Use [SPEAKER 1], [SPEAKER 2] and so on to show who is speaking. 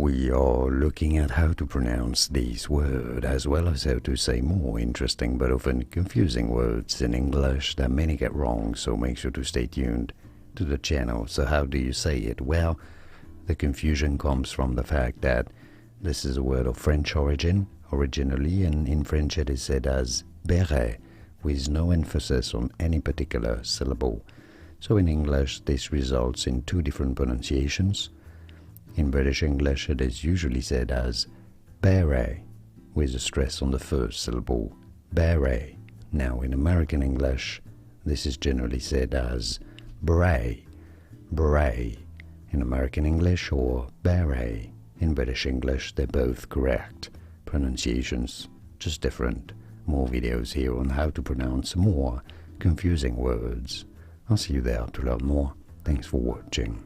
[SPEAKER 1] we are looking at how to pronounce these words, as well as how to say more interesting but often confusing words in English that many get wrong, so make sure to stay tuned to the channel. So how do you say it? Well, the confusion comes from the fact that this is a word of French origin, originally, and in French it is said as beret, with no emphasis on any particular syllable. So in English this results in two different pronunciations. In British English it is usually said as beret, with a stress on the first syllable, beret. Now in American English this is generally said as beret, beret in American English, or beret in British English. They're both correct pronunciations, just different. More videos here on how to pronounce more confusing words. I'll see you there to learn more. Thanks for watching.